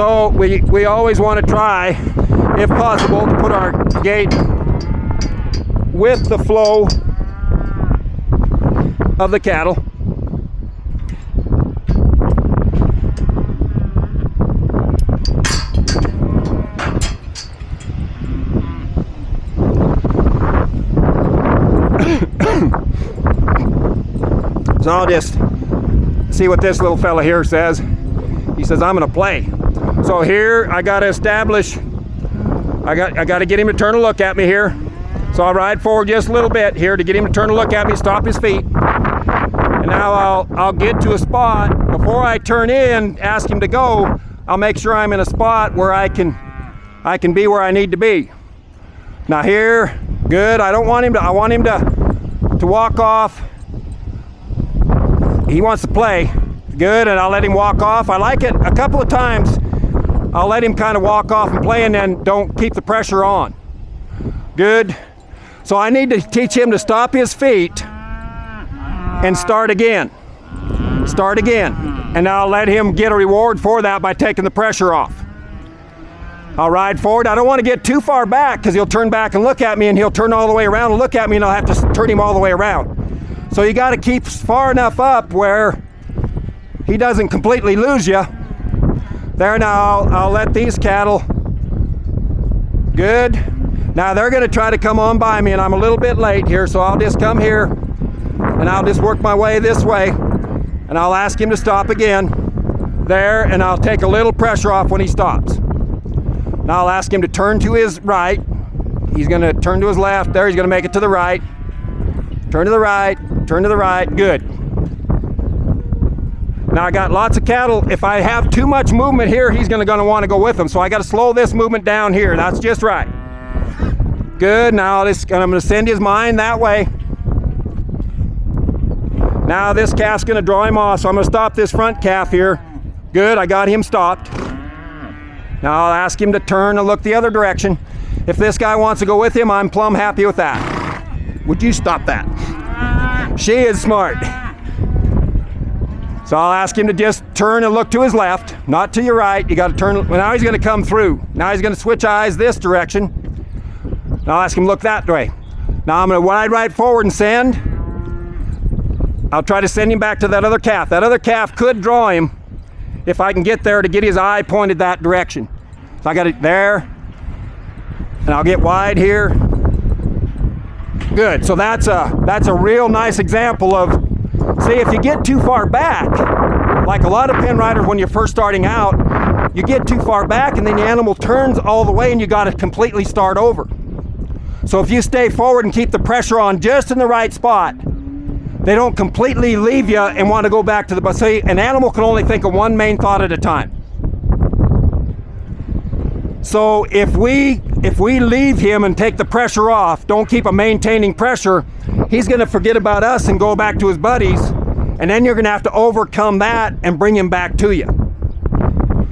So we always want to try, if possible, to put our gate with the flow of the cattle. So I'll just see what this little fella here says. He says, I'm gonna play. So here I gotta establish, I gotta get him to turn a look at me here. So I'll ride forward just a little bit here to get him to turn a look at me, stop his feet. And now I'll get to a spot. Before I turn in, ask him to go, I'll make sure I'm in a spot where I can be where I need to be. Now here, good, I want him to walk off. He wants to play, good, and I'll let him walk off. I like it a couple of times. I'll let him kind of walk off and play, and then don't keep the pressure on. Good. So I need to teach him to stop his feet and start again. Start again. And I'll let him get a reward for that by taking the pressure off. I'll ride forward. I don't want to get too far back because he'll turn back and look at me, and he'll turn all the way around and look at me, and I'll have to turn him all the way around. So you got to keep far enough up where he doesn't completely lose you. There, now I'll let these cattle, good. Now they're going to try to come on by me, and I'm a little bit late here, so I'll just come here and I'll just work my way this way, and I'll ask him to stop again there, and I'll take a little pressure off when he stops. Now I'll ask him to turn to his right. He's going to turn to his left. There, he's going to make it to the right. Turn to the right, turn to the right, good. Now I got lots of cattle. If I have too much movement here, he's gonna want to go with them. So I got to slow this movement down here. That's just right. Good, now I'm gonna send his mind that way. Now this calf's gonna draw him off, so I'm gonna stop this front calf here. Good, I got him stopped. Now I'll ask him to turn and look the other direction. If this guy wants to go with him, I'm plumb happy with that. Would you stop that? She is smart. So I'll ask him to just turn and look to his left, not to your right. You got to turn. Well, now he's going to come through. Now he's going to switch eyes this direction. Now I'll ask him to look that way. Now I'm going to ride right forward and send. I'll try to send him back to that other calf. That other calf could draw him if I can get there to get his eye pointed that direction. So I got it there, and I'll get wide here. Good, so that's a real nice example of, see, if you get too far back, like a lot of pen riders when you're first starting out, you get too far back and then the animal turns all the way and you got to completely start over. So if you stay forward and keep the pressure on just in the right spot, they don't completely leave you and want to go back to the bus. See, an animal can only think of one main thought at a time. So if we leave him and take the pressure off, don't keep him maintaining pressure, he's going to forget about us and go back to his buddies, and then you're going to have to overcome that and bring him back to you.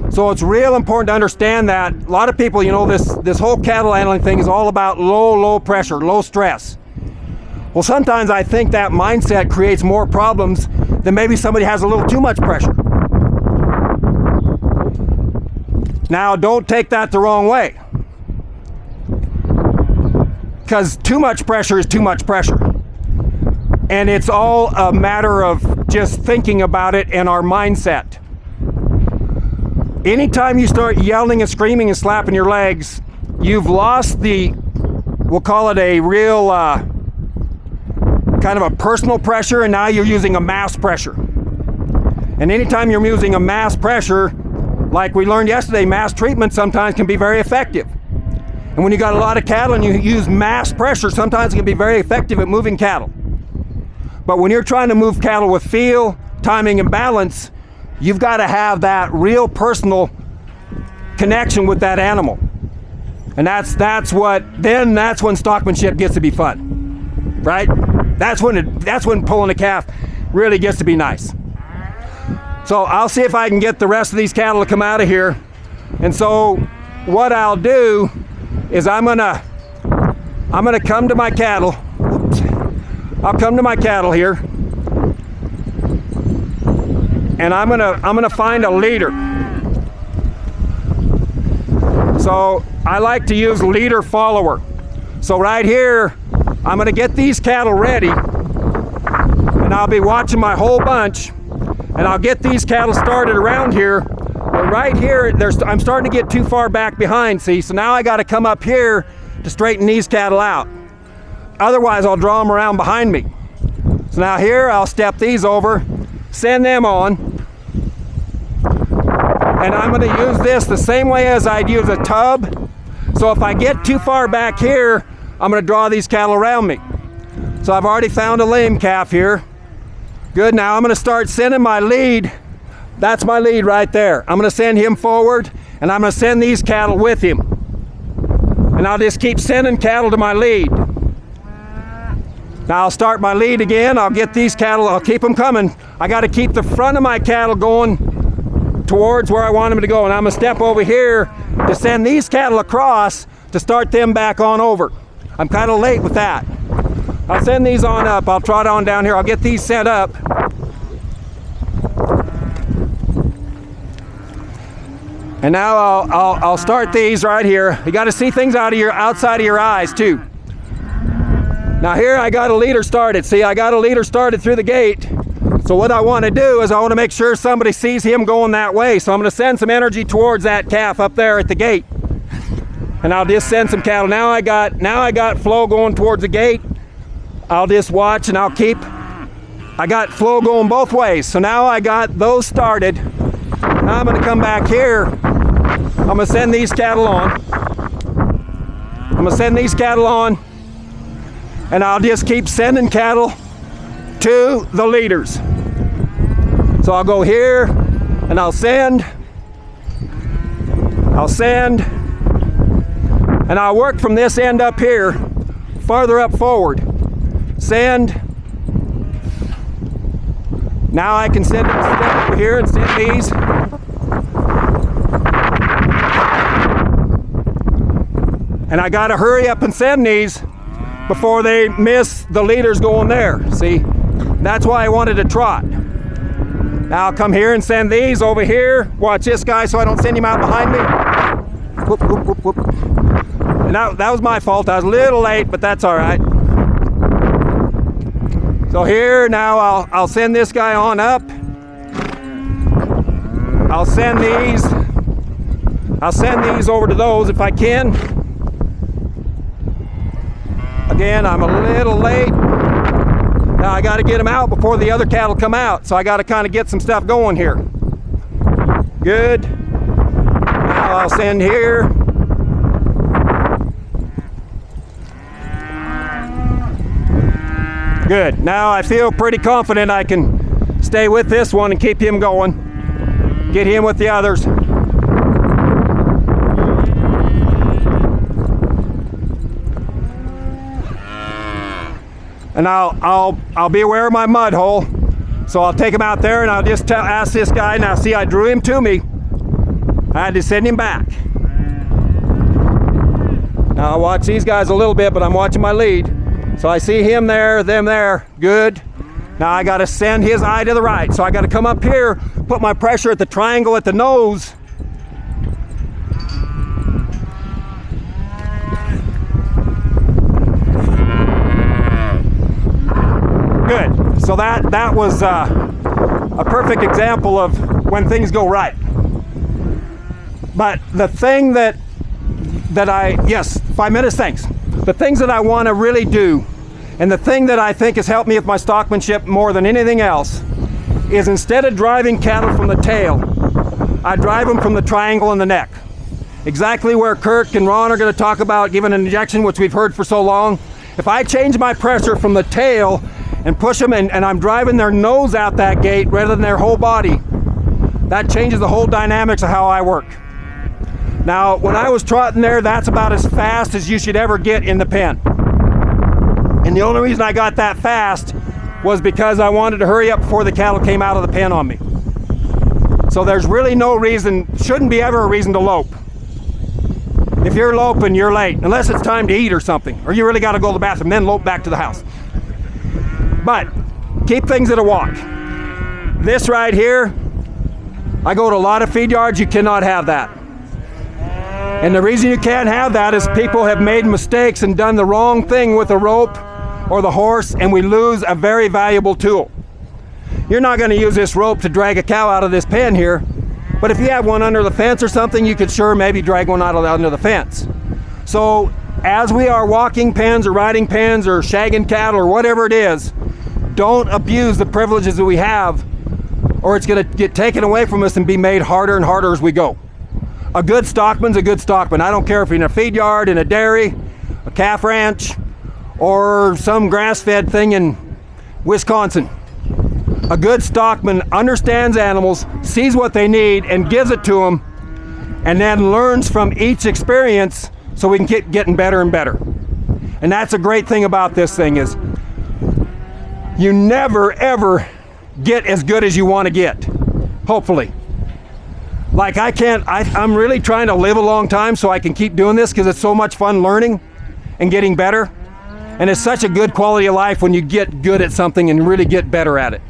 So it's real important to understand that. A lot of people, you know, this whole cattle handling thing is all about low pressure, low stress. Well, sometimes I think that mindset creates more problems than maybe somebody has a little too much pressure. Now, don't take that the wrong way, because too much pressure is too much pressure. And it's all a matter of just thinking about it and our mindset. Anytime you start yelling and screaming and slapping your legs, you've lost the, we'll call it a real kind of a personal pressure, and now you're using a mass pressure. And anytime you're using a mass pressure, like we learned yesterday, mass treatment sometimes can be very effective. And when you got a lot of cattle and you use mass pressure, sometimes it can be very effective at moving cattle. But when you're trying to move cattle with feel, timing, and balance, you've got to have that real personal connection with that animal. And that's when stockmanship gets to be fun, right? That's when pulling a calf really gets to be nice. So I'll see if I can get the rest of these cattle to come out of here. And so what I'll do is I'm gonna come to my cattle. Oops. I'll come to my cattle here, and I'm gonna find a leader. So I like to use leader follower. So right here, I'm gonna get these cattle ready, and I'll be watching my whole bunch, and I'll get these cattle started around here. But right here, I'm starting to get too far back behind, see? So now I gotta come up here to straighten these cattle out. Otherwise, I'll draw them around behind me. So now here, I'll step these over, send them on, and I'm gonna use this the same way as I'd use a tub. So if I get too far back here, I'm gonna draw these cattle around me. So I've already found a lame calf here. Good, now I'm gonna start sending my lead. That's my lead right there. I'm gonna send him forward, and I'm gonna send these cattle with him. And I'll just keep sending cattle to my lead. Now I'll start my lead again. I'll get these cattle, I'll keep them coming. I gotta keep the front of my cattle going towards where I want them to go. And I'm gonna step over here to send these cattle across to start them back on over. I'm kind of late with that. I'll send these on up. I'll trot on down here. I'll get these set up. And now I'll start these right here. You got to see things outside of your eyes too. Now here I got a leader started. See, I got a leader started through the gate. So what I want to do is I want to make sure somebody sees him going that way. So I'm going to send some energy towards that calf up there at the gate. And I'll just send some cattle. Now I got flow going towards the gate. I'll just watch and I got flow going both ways. So now I got those started. Now I'm gonna come back here. I'm gonna send these cattle on. And I'll just keep sending cattle to the leaders. So I'll go here and I'll send, and I'll work from this end up here, farther up forward. Send. Now I can send it step over here and send these. And I gotta hurry up and send these before they miss the leaders going there. See, that's why I wanted to trot. Now I'll come here and send these over here. Watch this guy so I don't send him out behind me. Whoop, whoop, whoop, whoop. And that was my fault. I was a little late, but that's all right. So here, now I'll send this guy on up. I'll send these over to those if I can. Again, I'm a little late. Now I got to get them out before the other cattle come out. So I got to kind of get some stuff going here. Good. Now I'll send here. Good. Now I feel pretty confident I can stay with this one and keep him going. Get him with the others. And I'll be aware of my mud hole. So I'll take him out there and I'll just ask this guy. Now see, I drew him to me. I had to send him back. Now I'll watch these guys a little bit, but I'm watching my lead. So I see him there, them there, good. Now I gotta send his eye to the right. So I gotta come up here, put my pressure at the triangle at the nose. Good, so that was a perfect example of when things go right. But the thing yes, 5 minutes, thanks. The things that I want to really do, and the thing that I think has helped me with my stockmanship more than anything else, is instead of driving cattle from the tail, I drive them from the triangle and the neck. Exactly where Kirk and Ron are going to talk about giving an injection, which we've heard for so long. If I change my pressure from the tail and push them and I'm driving their nose out that gate rather than their whole body, that changes the whole dynamics of how I work. Now, when I was trotting there, that's about as fast as you should ever get in the pen. And the only reason I got that fast was because I wanted to hurry up before the cattle came out of the pen on me. So there's really no reason, shouldn't be ever a reason to lope. If you're loping, you're late, unless it's time to eat or something, or you really got to go to the bathroom, then lope back to the house. But keep things at a walk. This right here, I go to a lot of feed yards, you cannot have that. And the reason you can't have that is people have made mistakes and done the wrong thing with the rope or the horse, and we lose a very valuable tool. You're not going to use this rope to drag a cow out of this pen here, but if you have one under the fence or something, you could sure maybe drag one out under the fence. So as we are walking pens or riding pens or shagging cattle or whatever it is, don't abuse the privileges that we have, or it's going to get taken away from us and be made harder and harder as we go. A good stockman's a good stockman. I don't care if you're in a feed yard, in a dairy, a calf ranch, or some grass-fed thing in Wisconsin. A good stockman understands animals, sees what they need, and gives it to them, and then learns from each experience so we can keep getting better and better. And that's a great thing about this thing is you never ever get as good as you want to get, hopefully. Like I'm really trying to live a long time so I can keep doing this because it's so much fun learning and getting better. And it's such a good quality of life when you get good at something and really get better at it.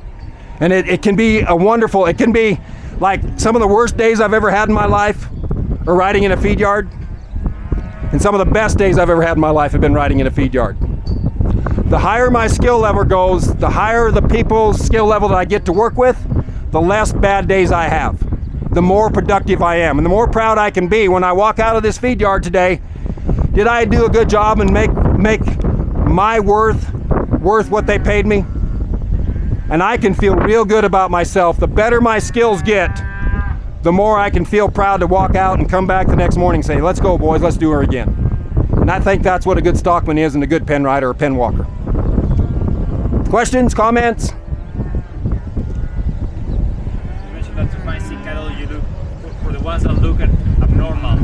And it can be it can be like some of the worst days I've ever had in my life are riding in a feed yard. And some of the best days I've ever had in my life have been riding in a feed yard. The higher my skill level goes, the higher the people's skill level that I get to work with, the less bad days I have, the more productive I am, and the more proud I can be when I walk out of this feed yard today. Did I do a good job and make my worth what they paid me? And I can feel real good about myself. The better my skills get, the more I can feel proud to walk out and come back the next morning and say, let's go boys, let's do her again. And I think that's what a good stockman is and a good pen rider or pen walker. Questions, comments? You mentioned that to find sick cattle, you look for the ones that look abnormal.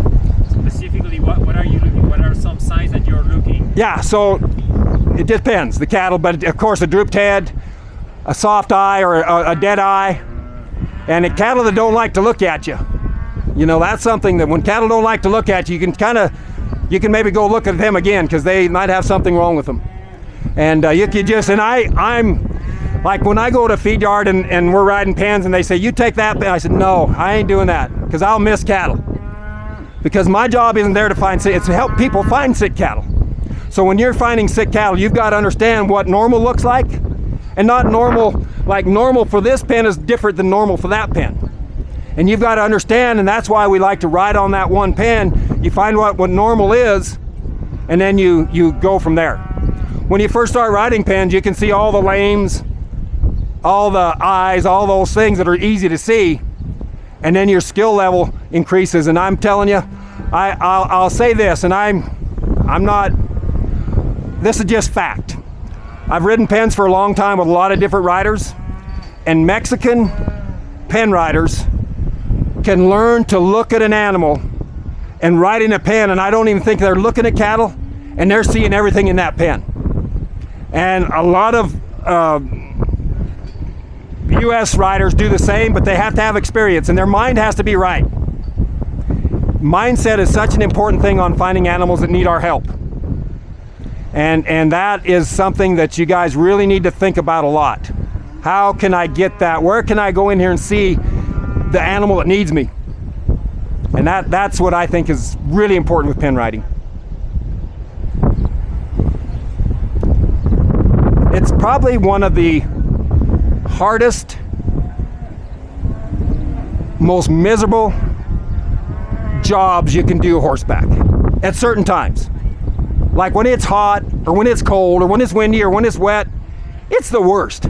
Specifically, what are you looking? What are some signs that you're looking? Yeah, so it depends, the cattle, but of course a drooped head, a soft eye or a dead eye, and cattle that don't like to look at you. You know, that's something that when cattle don't like to look at you, you can maybe go look at them again because they might have something wrong with them. And I'm like when I go to feed yard and we're riding pens and they say, you take that pen, I said, no, I ain't doing that because I'll miss cattle. Because my job isn't there to find sick, it's to help people find sick cattle. So when you're finding sick cattle, you've got to understand what normal looks like, and not normal, like normal for this pen is different than normal for that pen. And you've got to understand, and that's why we like to ride on that one pen. You find what normal is, and then you go from there. When you first start riding pens, you can see all the lames, all the eyes, all those things that are easy to see, and then your skill level increases. And I'm telling you, I'll say this, and I'm not, this is just fact. I've ridden pens for a long time with a lot of different riders, and Mexican pen riders can learn to look at an animal and ride in a pen, and I don't even think they're looking at cattle, and they're seeing everything in that pen. And a lot of US riders do the same, but they have to have experience, and their mind has to be right. Mindset is such an important thing on finding animals that need our help. And that is something that you guys really need to think about a lot. How can I get that? Where can I go in here and see the animal that needs me? And that's what I think is really important with pen riding. It's probably one of the hardest, most miserable jobs you can do horseback at certain times. Like when it's hot, or when it's cold, or when it's windy, or when it's wet, it's the worst.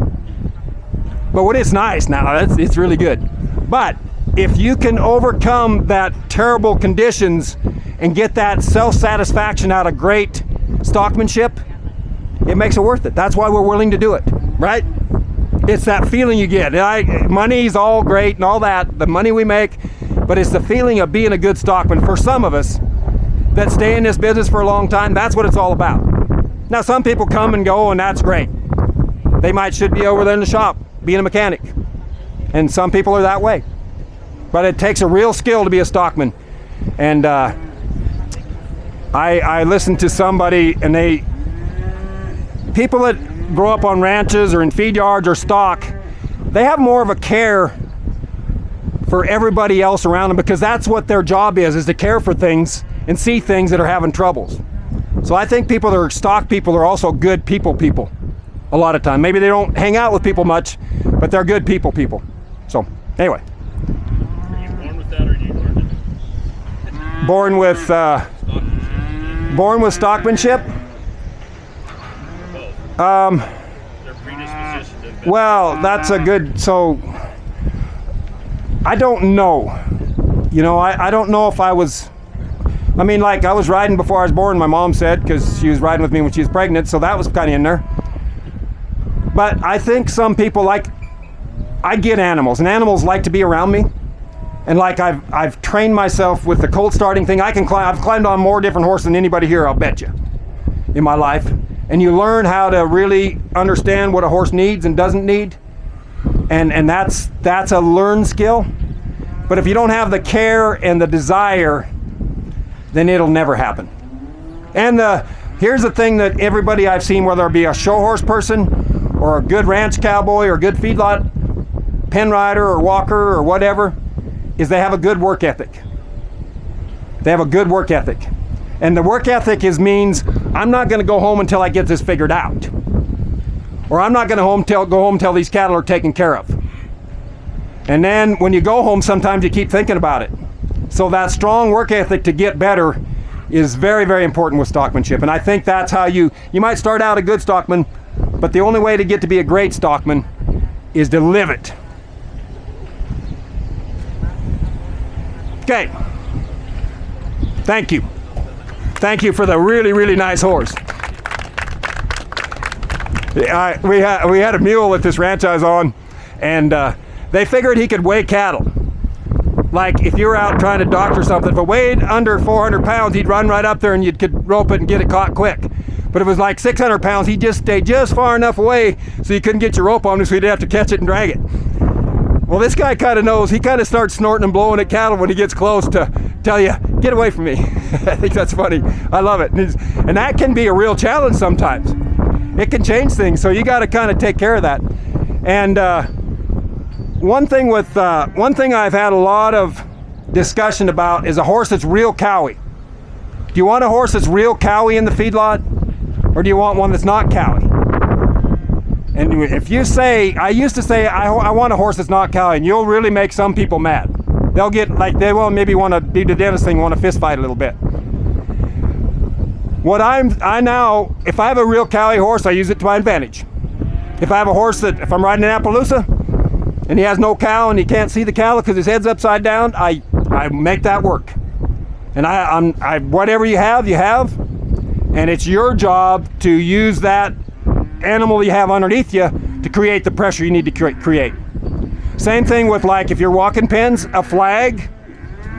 But when it's nice now, it's really good. But if you can overcome that terrible conditions and get that self-satisfaction out of great stockmanship, it makes it worth it. That's why we're willing to do it, right? It's that feeling you get. Money's all great and all that, the money we make, but it's the feeling of being a good stockman. For some of us that stay in this business for a long time, that's what it's all about. Now, some people come and go, and that's great. They should be over there in the shop being a mechanic, and some people are that way. But it takes a real skill to be a stockman. And I listened to somebody, and people that grow up on ranches or in feed yards or stock, they have more of a care for everybody else around them, because that's what their job is to care for things and see things that are having troubles. So I think people that are stock people are also good people a lot of time. Maybe they don't hang out with people much, but they're good people. So anyway. Are you born with that, or you learned it? Born with stockmanship. Their predisposition to invest. Well, that's a good, so I don't know. You know, I don't know if I was, I mean, like, I was riding before I was born, my mom said, because she was riding with me when she was pregnant, so that was kind of in there. But I think some people like, I get animals, and animals like to be around me. And like I've trained myself with the colt starting thing. I've climbed on more different horses than anybody here, I'll bet you, in my life. And you learn how to really understand what a horse needs and doesn't need. And that's a learned skill. But if you don't have the care and the desire, then it'll never happen. And here's the thing that everybody I've seen, whether it be a show horse person or a good ranch cowboy or a good feedlot pen rider or walker or whatever, is they have a good work ethic. They have a good work ethic. And the work ethic means I'm not going to go home until I get this figured out. Or I'm not going to go home till these cattle are taken care of. And then when you go home, sometimes you keep thinking about it. So that strong work ethic to get better is very, very important with stockmanship. And I think that's how you might start out a good stockman, but the only way to get to be a great stockman is to live it. Okay. Thank you. Thank you for the really, really nice horse. We had a mule at this ranch I was on, and they figured he could weigh cattle. Like if you were out trying to doctor something, if it weighed under 400 pounds, he'd run right up there and you could rope it and get it caught quick. But if it was like 600 pounds, he'd just stay just far enough away so you couldn't get your rope on him, so you'd have to catch it and drag it. Well, this guy kind of knows. He kind of starts snorting and blowing at cattle when he gets close to tell you, get away from me. I think that's funny. I love it. And that can be a real challenge sometimes. It can change things, so you got to kind of take care of that. And one thing I've had a lot of discussion about is a horse that's real cowy. Do you want a horse that's real cowy in the feedlot, or do you want one that's not cowy? And if you say, I used to say, I want a horse that's not cowy, and you'll really make some people mad. They'll get like, they will maybe want to do the dentist thing, want to fist fight a little bit. If I have a real cowy horse, I use it to my advantage. If I have a horse if I'm riding in Appaloosa and he has no cow and he can't see the cow because his head's upside down, I make that work. And whatever you have, and it's your job to use that animal you have underneath you to create the pressure you need to create. Same thing with, like, if you're walking pens, a flag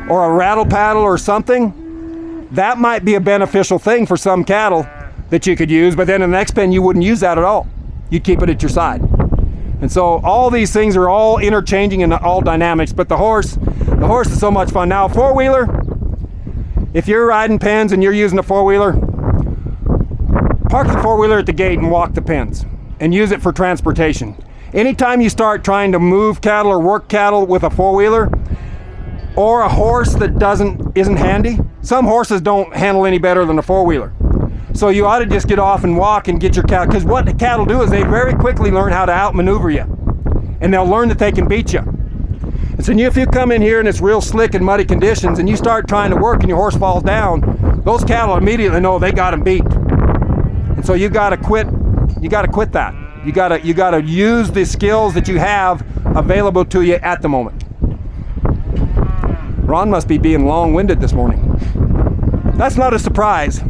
or a rattle paddle or something, that might be a beneficial thing for some cattle that you could use, but then in the next pen you wouldn't use that at all. You'd keep it at your side. And so all these things are all interchanging and all dynamics, but the horse is so much fun. Now a four-wheeler, if you're riding pens and you're using a four-wheeler, park the four-wheeler at the gate and walk the pens and use it for transportation. Anytime you start trying to move cattle or work cattle with a four-wheeler or a horse that isn't handy, some horses don't handle any better than a four-wheeler. So you ought to just get off and walk and get your cattle, because what the cattle do is they very quickly learn how to outmaneuver you, and they'll learn that they can beat you. And so if you come in here and it's real slick and muddy conditions and you start trying to work and your horse falls down, those cattle immediately know they got him beat. And so you got to quit that. You got to use the skills that you have available to you at the moment. Ron must be being long-winded this morning. That's not a surprise.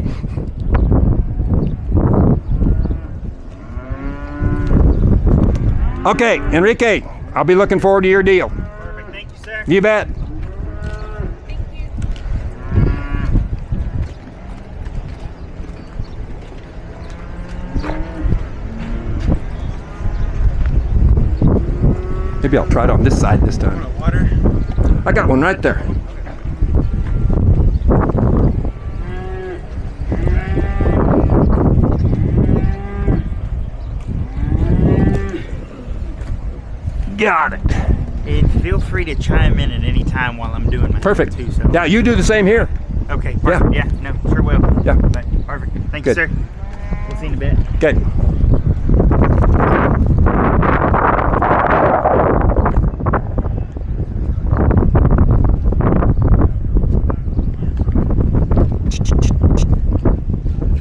Okay, Enrique, I'll be looking forward to your deal. Perfect. Thank you, sir. You bet. Maybe I'll try it on this side this time. Water? I got one right there. Got it. It feel free to chime in at any time while I'm doing my Perfect. too. So. Yeah, you do the same here. Okay. Perfect. Yeah. No, sure will. Yeah. But, perfect. Thank Good. you, sir. We'll see you in a bit. Good.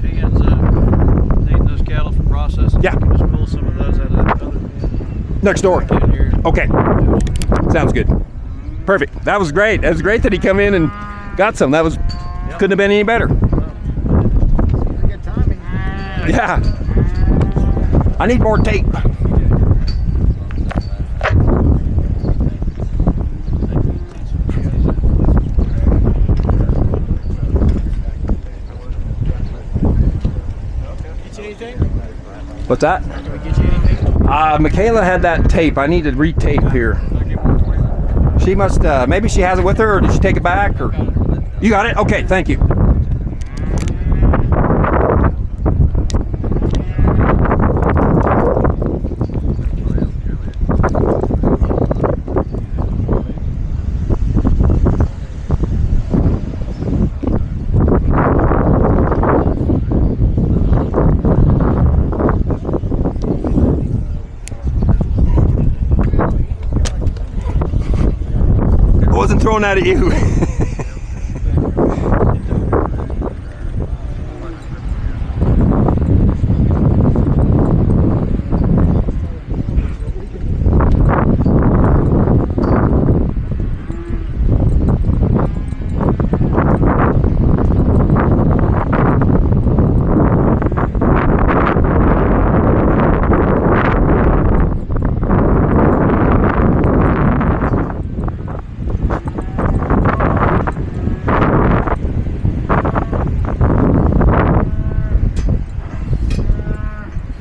She ends up needing those cattle for processing. Yeah. You can just pull some of those out of that other Next door. in here. Okay. Sounds good. Perfect. That was great. That was great that he come in and got some. That was couldn't have been any better. Good timing. Yeah. I need more tape. Get you anything? What's that? Can we get you anything? Michaela had that tape. I need to retape here. She must, maybe she has it with her, or did she take it back? Or you got it? Okay, thank you. I wasn't throwing that at you.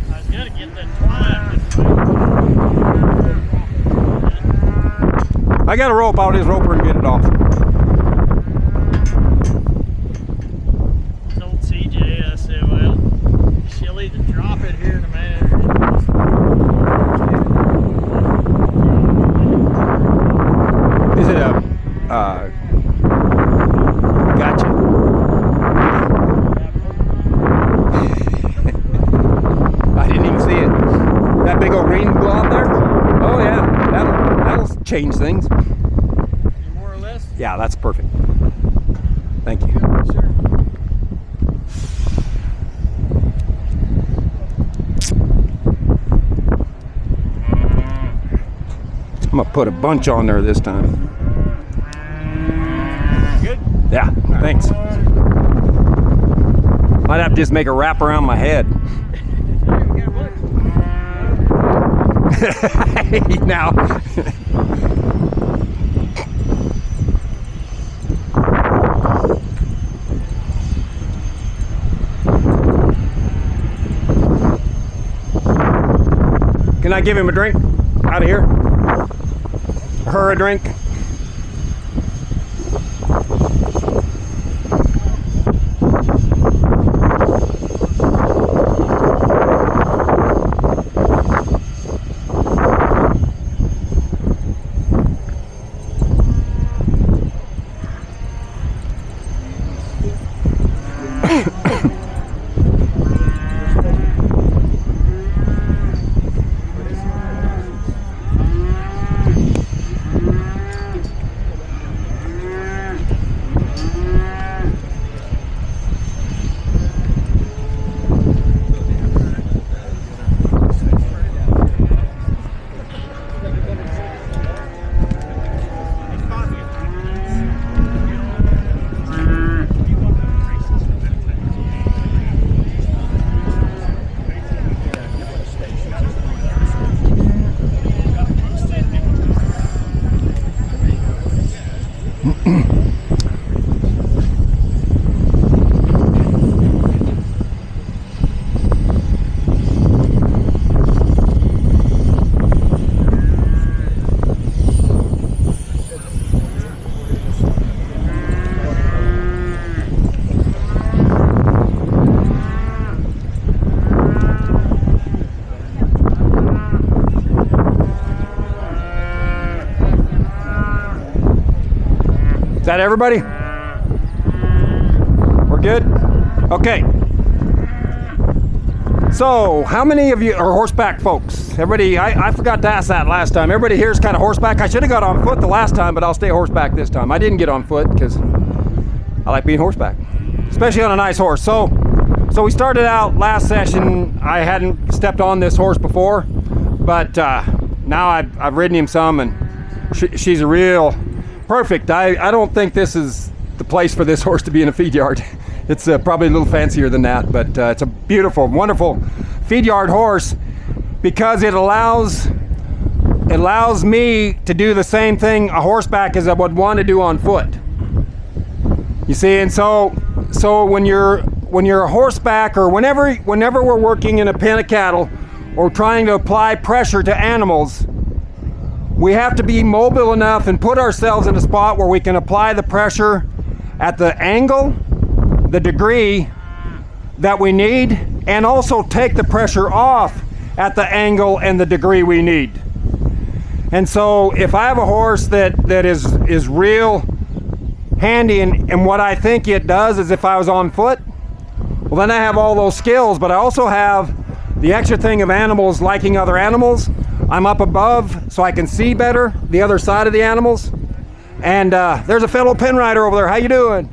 I was gonna get that twine. I got a rope. I'll just rope her and get it off. Told CJ, I said, well, she'll either drop it here in a minute. Is it a, gotcha. I didn't even see it. That big old green blob there? Oh yeah, that'll change things. More or less. Yeah, that's perfect. Thank you. Sure. I'm gonna put a bunch on there this time. Good. Yeah, thanks. Might have to just make a wrap around my head. Now. Can I give him a drink out of here? Her a drink? Is that everybody? We're good? Okay. So, how many of you are horseback folks? Everybody, I forgot to ask that last time. Everybody here is kind of horseback. I should have got on foot the last time, but I'll stay horseback this time. I didn't get on foot because I like being horseback, especially on a nice horse. So we started out last session. I hadn't stepped on this horse before, but now I've ridden him some, and she's a real perfect. I don't think this is the place for this horse to be in a feed yard. It's probably a little fancier than that, but it's a beautiful, wonderful feed yard horse because it allows me to do the same thing a horseback as I would want to do on foot. You see, and so when you're a horseback, or whenever we're working in a pen of cattle or trying to apply pressure to animals, we have to be mobile enough and put ourselves in a spot where we can apply the pressure at the angle, the degree that we need, and also take the pressure off at the angle and the degree we need. And so if I have a horse that is real handy, and what I think it does is if I was on foot, well, then I have all those skills, but I also have the extra thing of animals liking other animals. I'm up above so I can see better the other side of the animals. And there's a fellow pen rider over there. How you doing?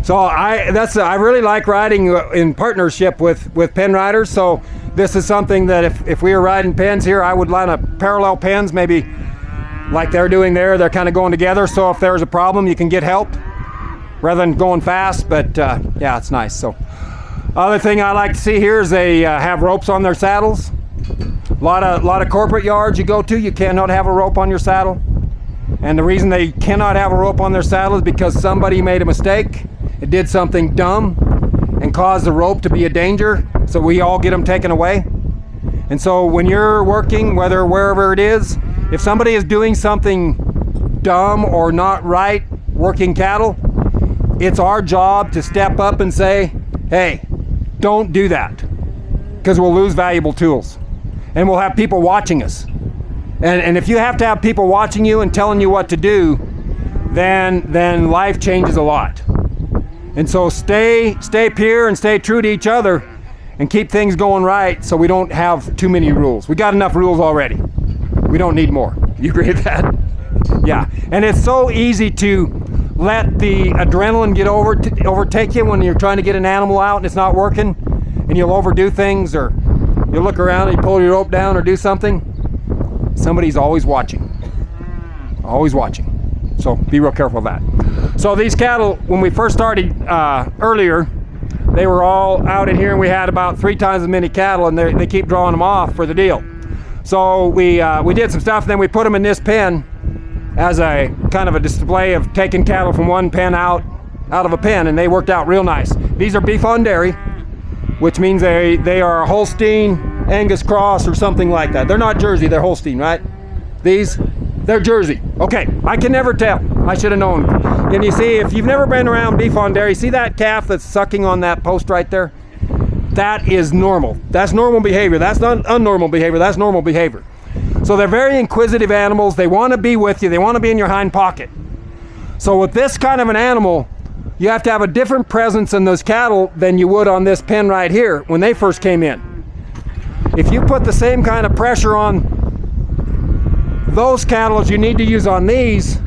So I really like riding in partnership with pen riders. So this is something that if we were riding pens here, I would line up parallel pens, maybe like they're doing there. They're kind of going together. So if there's a problem, you can get help rather than going fast. But yeah, it's nice. So other thing I like to see here is they have ropes on their saddles. A lot of corporate yards you go to, you cannot have a rope on your saddle. And the reason they cannot have a rope on their saddle is because somebody made a mistake. It did something dumb and caused the rope to be a danger, so we all get them taken away. And so when you're working, wherever it is, if somebody is doing something dumb or not right working cattle, it's our job to step up and say, hey, don't do that, because we'll lose valuable tools and we'll have people watching us. And if you have to have people watching you and telling you what to do, then life changes a lot. And so stay pure and stay true to each other and keep things going right so we don't have too many rules. We got enough rules already. We don't need more. You agree with that? Yeah. And it's so easy to let the adrenaline overtake you when you're trying to get an animal out and it's not working, and you'll overdo things, or you look around and you pull your rope down or do something. Somebody's always watching. Always watching. So be real careful of that. So these cattle, when we first started earlier, they were all out in here, and we had about 3 times as many cattle, and they keep drawing them off for the deal. So we did some stuff, and then we put them in this pen as a kind of a display of taking cattle from one pen out of a pen, and they worked out real nice. These are beef on dairy, which means they are a Holstein, Angus cross, or something like that. They're not Jersey, they're Holstein, right? They're Jersey. Okay, I can never tell. I should have known. And you see, if you've never been around beef on dairy, see that calf that's sucking on that post right there? That is normal. That's normal behavior. That's not unnormal behavior. That's normal behavior. So they're very inquisitive animals. They want to be with you. They want to be in your hind pocket. So with this kind of an animal, you have to have a different presence in those cattle than you would on this pen right here when they first came in. If you put the same kind of pressure on those cattle as you need to use on these,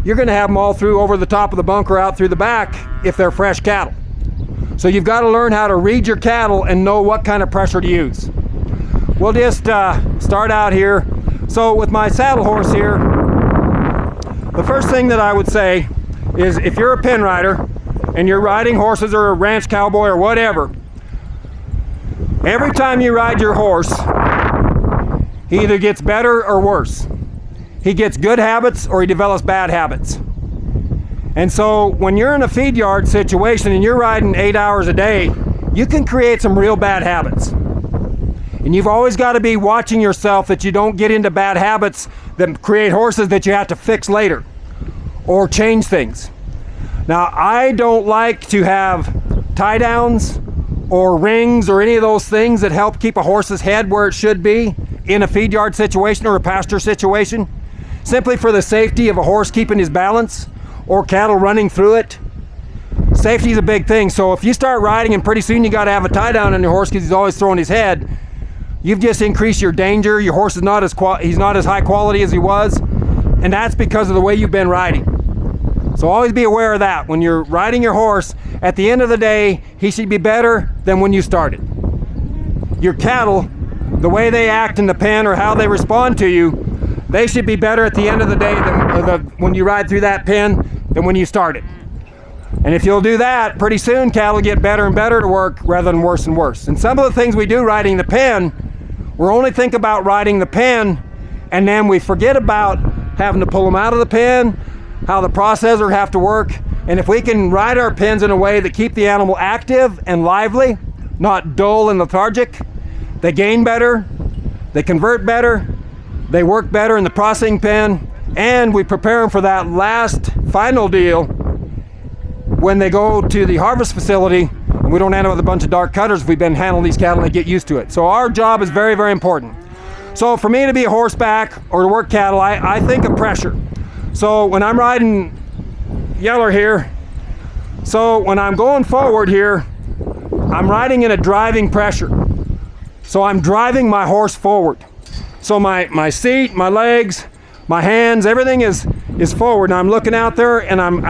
you're going to have them all through over the top of the bunker, out through the back, if they're fresh cattle. So you've got to learn how to read your cattle and know what kind of pressure to use. We'll just start out here. So with my saddle horse here, the first thing that I would say is, if you're a pen rider and you're riding horses or a ranch cowboy or whatever, every time you ride your horse, he either gets better or worse. He gets good habits or he develops bad habits. And so when you're in a feed yard situation and you're riding 8 hours a day, you can create some real bad habits. And you've always got to be watching yourself that you don't get into bad habits that create horses that you have to fix later or change things. Now, I don't like to have tie downs or rings or any of those things that help keep a horse's head where it should be in a feed yard situation or a pasture situation, simply for the safety of a horse keeping his balance or cattle running through it. Safety is a big thing. So if you start riding and pretty soon you got to have a tie down on your horse because he's always throwing his head, you've just increased your danger. Your horse is not as he's not as high quality as he was, and that's because of the way you've been riding. So always be aware of that. When you're riding your horse, at the end of the day, he should be better than when you started. Your cattle, the way they act in the pen or how they respond to you, they should be better at the end of the day than when you ride through that pen than when you started. And if you'll do that, pretty soon cattle get better and better to work rather than worse and worse. And some of the things we do riding the pen, we're only think about riding the pen, and then we forget about having to pull them out of the pen, how the processor have to work. And if we can ride our pens in a way that keep the animal active and lively, not dull and lethargic, they gain better, they convert better, they work better in the processing pen, and we prepare them for that last final deal when they go to the harvest facility, and we don't end up with a bunch of dark cutters if we've been handling these cattle and they get used to it. So our job is very, very important. So for me to be a horseback or to work cattle, I think of pressure. So when I'm riding Yeller here, so when I'm going forward here, I'm riding in a driving pressure. So I'm driving my horse forward. So my seat, my legs, my hands, everything is forward. And I'm looking out there and I'm